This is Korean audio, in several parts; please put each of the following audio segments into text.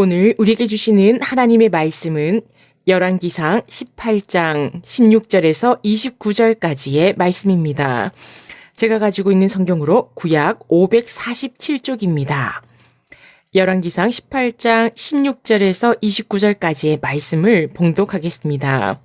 오늘 우리에게 주시는 하나님의 말씀은 열왕기상 18장 16절에서 29절까지의 말씀입니다. 제가 가지고 있는 성경으로 구약 547쪽입니다. 열왕기상 18장 16절에서 29절까지의 말씀을 봉독하겠습니다.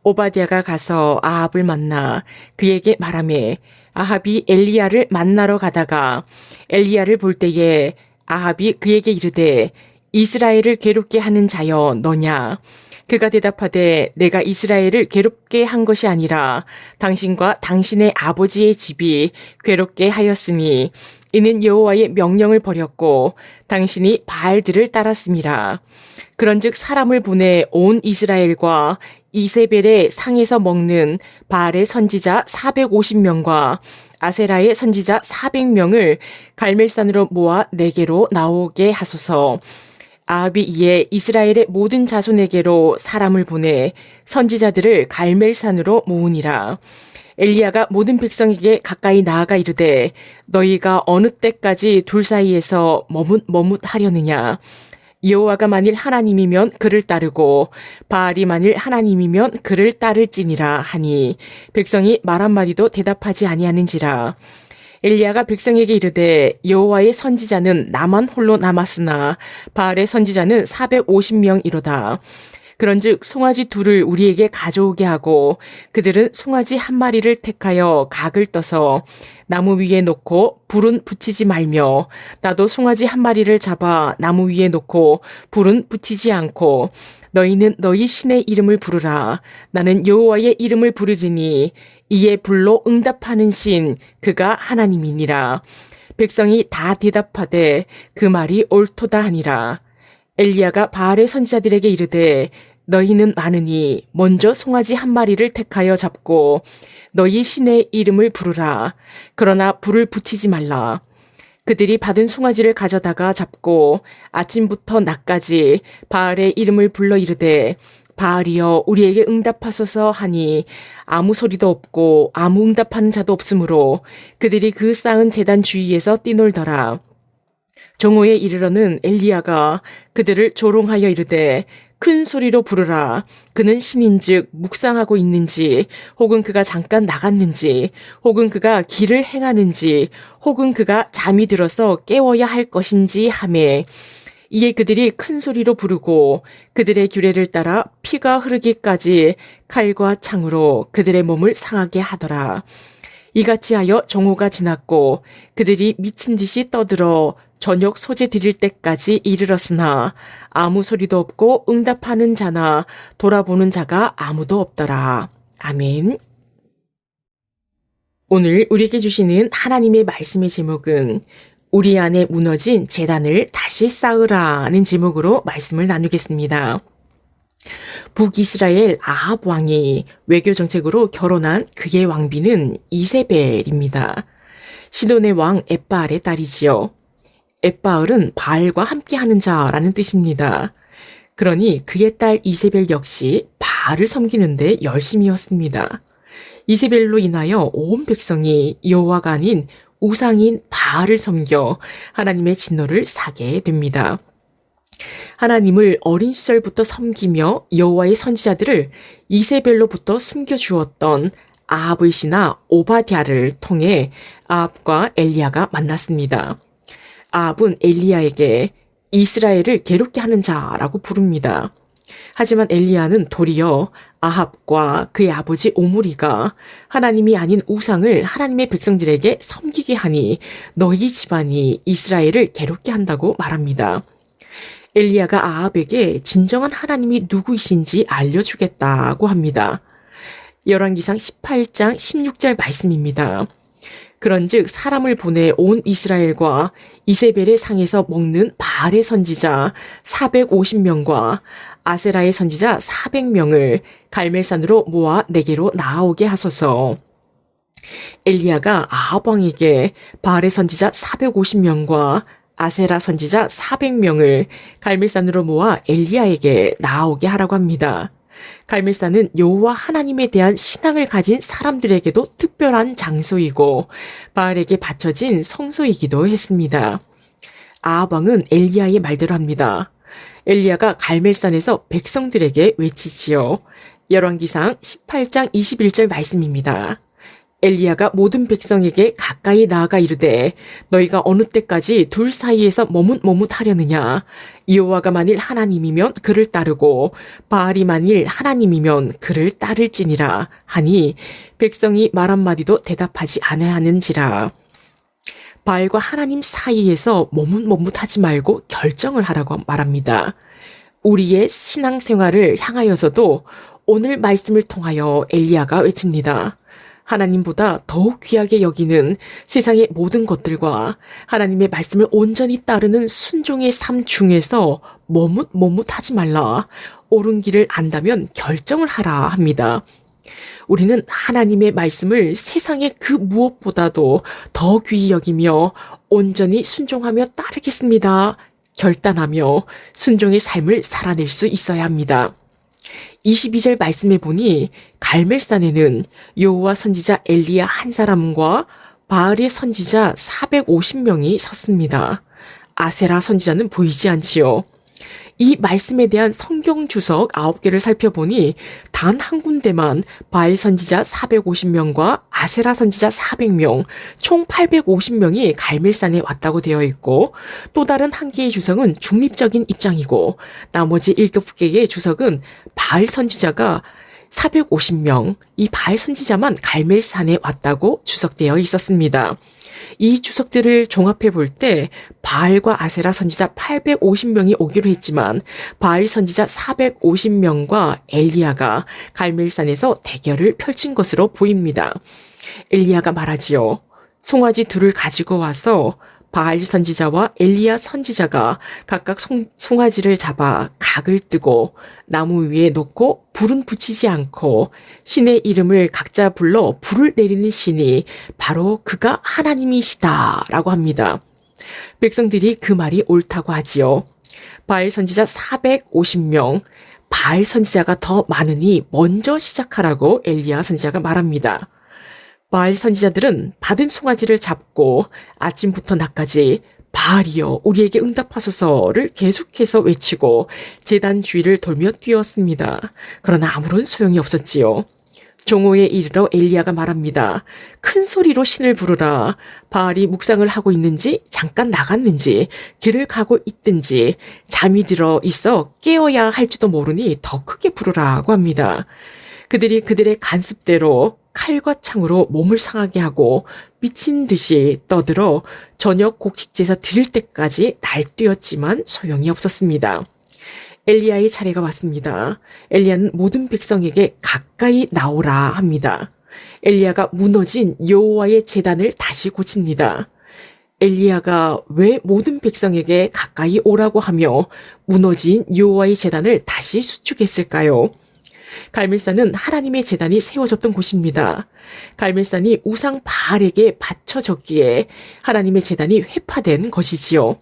오바댜가 가서 아합을 만나 그에게 말하매 아합이 엘리야를 만나러 가다가 엘리야를 볼 때에 아합이 그에게 이르되 이스라엘을 괴롭게 하는 자여 너냐? 그가 대답하되 내가 이스라엘을 괴롭게 한 것이 아니라 당신과 당신의 아버지의 집이 괴롭게 하였으니 이는 여호와의 명령을 버렸고 당신이 바알들을 따랐음이라. 그런즉 사람을 보내 온 이스라엘과 이세벨의 상에서 먹는 바알의 선지자 450명과 아세라의 선지자 400명을 갈멜산으로 모아 내게로 나오게 하소서. 아합이 이에 이스라엘의 모든 자손에게로 사람을 보내 선지자들을 갈멜산으로 모으니라. 엘리야가 모든 백성에게 가까이 나아가 이르되 너희가 어느 때까지 둘 사이에서 머뭇하려느냐. 여호와가 만일 하나님이면 그를 따르고 바알이 만일 하나님이면 그를 따를지니라 하니 백성이 말 한마디도 대답하지 아니하는지라. 엘리야가 백성에게 이르되 여호와의 선지자는 나만 홀로 남았으나 바알의 선지자는 450명이로다. 그런즉 송아지 둘을 우리에게 가져오게 하고 그들은 송아지 한 마리를 택하여 각을 떠서 나무 위에 놓고 불은 붙이지 말며 나도 송아지 한 마리를 잡아 나무 위에 놓고 불은 붙이지 않고 너희는 너희 신의 이름을 부르라. 나는 여호와의 이름을 부르리니 이에 불로 응답하는 신 그가 하나님이니라. 백성이 다 대답하되 그 말이 옳도다 하니라. 엘리야가 바알의 선지자들에게 이르되 너희는 많으니 먼저 송아지 한 마리를 택하여 잡고 너희 신의 이름을 부르라. 그러나 불을 붙이지 말라. 그들이 받은 송아지를 가져다가 잡고 아침부터 낮까지 바알의 이름을 불러 이르되 바알이여 우리에게 응답하소서 하니 아무 소리도 없고 아무 응답하는 자도 없으므로 그들이 그 쌓은 제단 주위에서 뛰놀더라. 정오에 이르러는 엘리야가 그들을 조롱하여 이르되 큰 소리로 부르라. 그는 신인즉 묵상하고 있는지 혹은 그가 잠깐 나갔는지 혹은 그가 길을 행하는지 혹은 그가 잠이 들어서 깨워야 할 것인지 하매 이에 그들이 큰 소리로 부르고 그들의 규례를 따라 피가 흐르기까지 칼과 창으로 그들의 몸을 상하게 하더라. 이같이 하여 정오가 지났고 그들이 미친 듯이 떠들어 저녁 소재 드릴 때까지 이르렀으나 아무 소리도 없고 응답하는 자나 돌아보는 자가 아무도 없더라. 아멘. 오늘 우리에게 주시는 하나님의 말씀의 제목은 우리 안에 무너진 제단을 다시 쌓으라는 제목으로 말씀을 나누겠습니다. 북이스라엘 아합 왕이 외교 정책으로 결혼한 그의 왕비는 이세벨입니다. 시돈의 왕 엣바알의 딸이지요. 엣바알은 바알과 함께하는 자라는 뜻입니다. 그러니 그의 딸 이세벨 역시 바알을 섬기는데 열심이었습니다. 이세벨로 인하여 온 백성이 여호와가 아닌 우상인 바알을 섬겨 하나님의 진노를 사게 됩니다. 하나님을 어린 시절부터 섬기며 여호와의 선지자들을 이세벨로부터 숨겨주었던 아합의 신하 오바댜를 통해 아합과 엘리야가 만났습니다. 아합은 엘리야에게 이스라엘을 괴롭게 하는 자라고 부릅니다. 하지만 엘리야는 도리어 아합과 그의 아버지 오므리가 하나님이 아닌 우상을 하나님의 백성들에게 섬기게 하니 너희 집안이 이스라엘을 괴롭게 한다고 말합니다. 엘리야가 아합에게 진정한 하나님이 누구이신지 알려주겠다고 합니다. 열왕기상 18장 16절 말씀입니다. 그런즉 사람을 보내 온 이스라엘과 이세벨의 상에서 먹는 바알의 선지자 450명과 아세라의 선지자 400명을 갈멜산으로 모아 내게로 나아오게 하소서. 엘리야가 아합 왕에게 바알의 선지자 450명과 아세라 선지자 400명을 갈멜산으로 모아 엘리야에게 나아오게 하라고 합니다. 갈멜산은 여호와 하나님에 대한 신앙을 가진 사람들에게도 특별한 장소이고 바알에게 바쳐진 성소이기도 했습니다. 아합 왕은 엘리야의 말대로 합니다. 엘리야가 갈멜산에서 백성들에게 외치지요. 열왕기상 18장 21절 말씀입니다. 엘리야가 모든 백성에게 가까이 나아가 이르되 너희가 어느 때까지 둘 사이에서 머뭇머뭇하려느냐. 여호와가 만일 하나님이면 그를 따르고 바알이 만일 하나님이면 그를 따를지니라 하니 백성이 말 한마디도 대답하지 아니하는지라. 바알과 하나님 사이에서 머뭇머뭇하지 말고 결정을 하라고 말합니다. 우리의 신앙생활을 향하여서도 오늘 말씀을 통하여 엘리야가 외칩니다. 하나님보다 더욱 귀하게 여기는 세상의 모든 것들과 하나님의 말씀을 온전히 따르는 순종의 삶 중에서 머뭇머뭇하지 말라. 옳은 길을 안다면 결정을 하라 합니다. 우리는 하나님의 말씀을 세상의 그 무엇보다도 더 귀히 여기며 온전히 순종하며 따르겠습니다. 결단하며 순종의 삶을 살아낼 수 있어야 합니다. 22절 말씀해 보니 갈멜산에는 여호와 선지자 엘리야 한 사람과 바알의 선지자 450명이 섰습니다. 아세라 선지자는 보이지 않지요. 이 말씀에 대한 성경 주석 9개를 살펴보니 단 한 군데만 바알 선지자 450명과 아세라 선지자 400명, 총 850명이 갈멜산에 왔다고 되어 있고 또 다른 한 개의 주석은 중립적인 입장이고 나머지 7개의 주석은 바알 선지자가 450명, 이 바알 선지자만 갈멜산에 왔다고 주석되어 있었습니다. 이 주석들을 종합해 볼 때 바알과 아세라 선지자 850명이 오기로 했지만 바알 선지자 450명과 엘리야가 갈멜산에서 대결을 펼친 것으로 보입니다. 엘리야가 말하지요. 송아지 둘을 가지고 와서 바알 선지자와 엘리야 선지자가 각각 송아지를 잡아 각을 뜨고 나무 위에 놓고 불은 붙이지 않고 신의 이름을 각자 불러 불을 내리는 신이 바로 그가 하나님이시다 라고 합니다. 백성들이 그 말이 옳다고 하지요. 바알 선지자 450명, 바알 선지자가 더 많으니 먼저 시작하라고 엘리야 선지자가 말합니다. 바알 선지자들은 받은 송아지를 잡고 아침부터 낮까지 바알이여 우리에게 응답하소서를 계속해서 외치고 제단 주위를 돌며 뛰었습니다. 그러나 아무런 소용이 없었지요. 종호에 이르러 엘리야가 말합니다. 큰 소리로 신을 부르라. 바알이 묵상을 하고 있는지 잠깐 나갔는지 길을 가고 있든지 잠이 들어 있어 깨어야 할지도 모르니 더 크게 부르라고 합니다. 그들이 그들의 간습대로 칼과 창으로 몸을 상하게 하고 미친 듯이 떠들어 저녁 곡식제사 드릴 때까지 날뛰었지만 소용이 없었습니다. 엘리야의 차례가 왔습니다. 엘리야는 모든 백성에게 가까이 나오라 합니다. 엘리야가 무너진 여호와의 제단을 다시 고칩니다. 엘리야가 왜 모든 백성에게 가까이 오라고 하며 무너진 여호와의 제단을 다시 수축했을까요? 갈멜산은 하나님의 제단이 세워졌던 곳입니다. 갈멜산이 우상 바알에게 바쳐졌기에 하나님의 제단이 회파된 것이지요.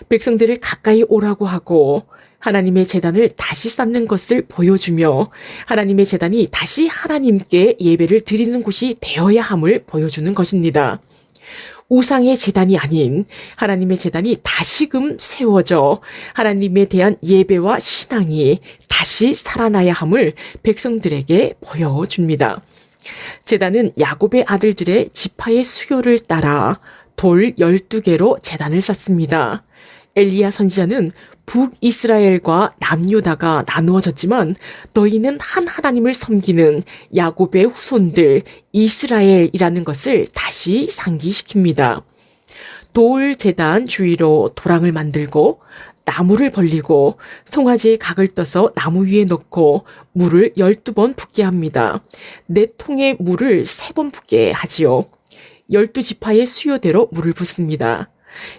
백성들을 가까이 오라고 하고 하나님의 제단을 다시 쌓는 것을 보여주며 하나님의 제단이 다시 하나님께 예배를 드리는 곳이 되어야 함을 보여주는 것입니다. 우상의 제단이 아닌 하나님의 제단이 다시금 세워져 하나님에 대한 예배와 신앙이 다시 살아나야 함을 백성들에게 보여줍니다. 제단은 야곱의 아들들의 지파의 수요를 따라 돌 12개로 제단을 쌓습니다. 엘리야 선지자는 북이스라엘과 남유다가 나누어졌지만 너희는 한 하나님을 섬기는 야곱의 후손들 이스라엘이라는 것을 다시 상기시킵니다. 돌 제단 주위로 도랑을 만들고 나무를 벌리고 송아지의 각을 떠서 나무 위에 놓고 물을 12번 붓게 합니다. 4통의 물을 3번 붓게 하지요. 12지파의 수요대로 물을 붓습니다.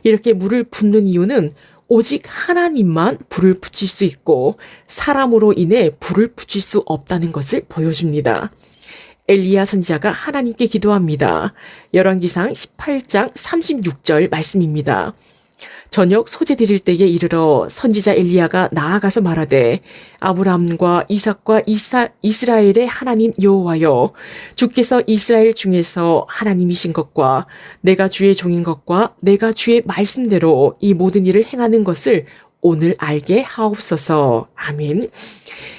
이렇게 물을 붓는 이유는 오직 하나님만 불을 붙일 수 있고 사람으로 인해 불을 붙일 수 없다는 것을 보여줍니다. 엘리야 선지자가 하나님께 기도합니다. 열왕기상 18장 36절 말씀입니다. 저녁 소재 드릴 때에 이르러 선지자 엘리야가 나아가서 말하되 아브라함과 이삭과 이스라엘의 하나님 여호와여, 주께서 이스라엘 중에서 하나님이신 것과 내가 주의 종인 것과 내가 주의 말씀대로 이 모든 일을 행하는 것을 오늘 알게 하옵소서. 아멘.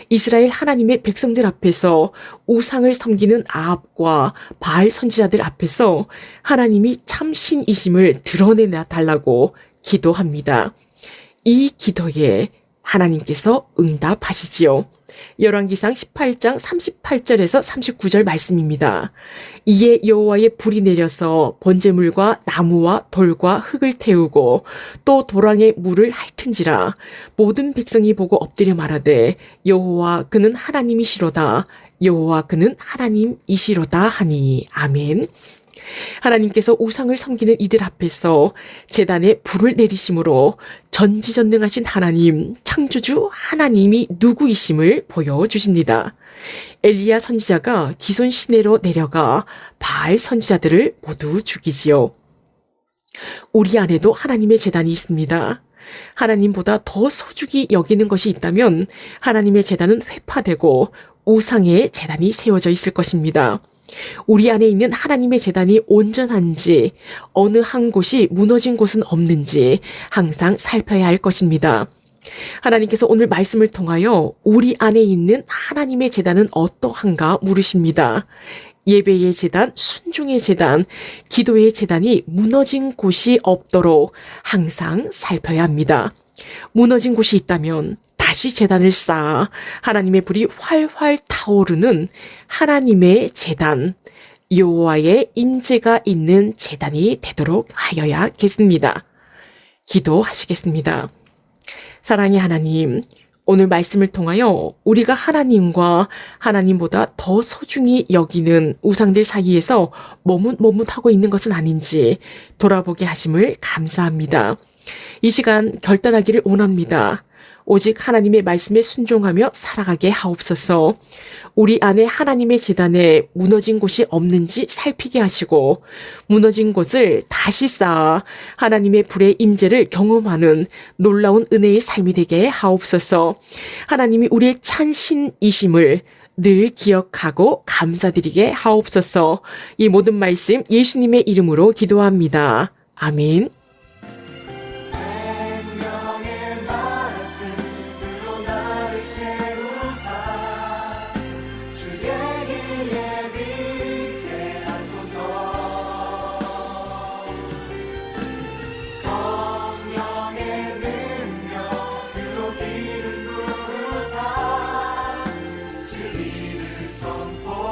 이스라엘 하나님의 백성들 앞에서 우상을 섬기는 아합과 바알 선지자들 앞에서 하나님이 참 신이심을 드러내 달라고 기도합니다. 이 기도에 하나님께서 응답하시지요. 열왕기상 18장 38절에서 39절 말씀입니다. 이에 여호와의 불이 내려서 번제물과 나무와 돌과 흙을 태우고 또 도랑에 물을 핥은지라 모든 백성이 보고 엎드려 말하되 여호와 그는 하나님이시로다. 여호와 그는 하나님이시로다 하니. 아멘. 하나님께서 우상을 섬기는 이들 앞에서 제단에 불을 내리심으로 전지전능하신 하나님, 창조주 하나님이 누구이심을 보여주십니다. 엘리야 선지자가 기손 시내로 내려가 바알 선지자들을 모두 죽이지요. 우리 안에도 하나님의 제단이 있습니다. 하나님보다 더 소중히 여기는 것이 있다면 하나님의 제단은 회파되고 우상의 제단이 세워져 있을 것입니다. 우리 안에 있는 하나님의 제단이 온전한지, 어느 한 곳이 무너진 곳은 없는지 항상 살펴야 할 것입니다. 하나님께서 오늘 말씀을 통하여 우리 안에 있는 하나님의 제단은 어떠한가 물으십니다. 예배의 제단, 순종의 제단, 기도의 제단이 무너진 곳이 없도록 항상 살펴야 합니다. 무너진 곳이 있다면 다시 제단을 쌓아 하나님의 불이 활활 타오르는 하나님의 제단, 여호와의 임재가 있는 제단이 되도록 하여야겠습니다. 기도하시겠습니다. 사랑의 하나님, 오늘 말씀을 통하여 우리가 하나님과 하나님보다 더 소중히 여기는 우상들 사이에서 머뭇머뭇하고 있는 것은 아닌지 돌아보게 하심을 감사합니다. 이 시간 결단하기를 원합니다. 오직 하나님의 말씀에 순종하며 살아가게 하옵소서. 우리 안에 하나님의 제단에 무너진 곳이 없는지 살피게 하시고 무너진 곳을 다시 쌓아 하나님의 불의 임재를 경험하는 놀라운 은혜의 삶이 되게 하옵소서. 하나님이 우리의 찬신이심을 늘 기억하고 감사드리게 하옵소서. 이 모든 말씀 예수님의 이름으로 기도합니다. 아멘. 선포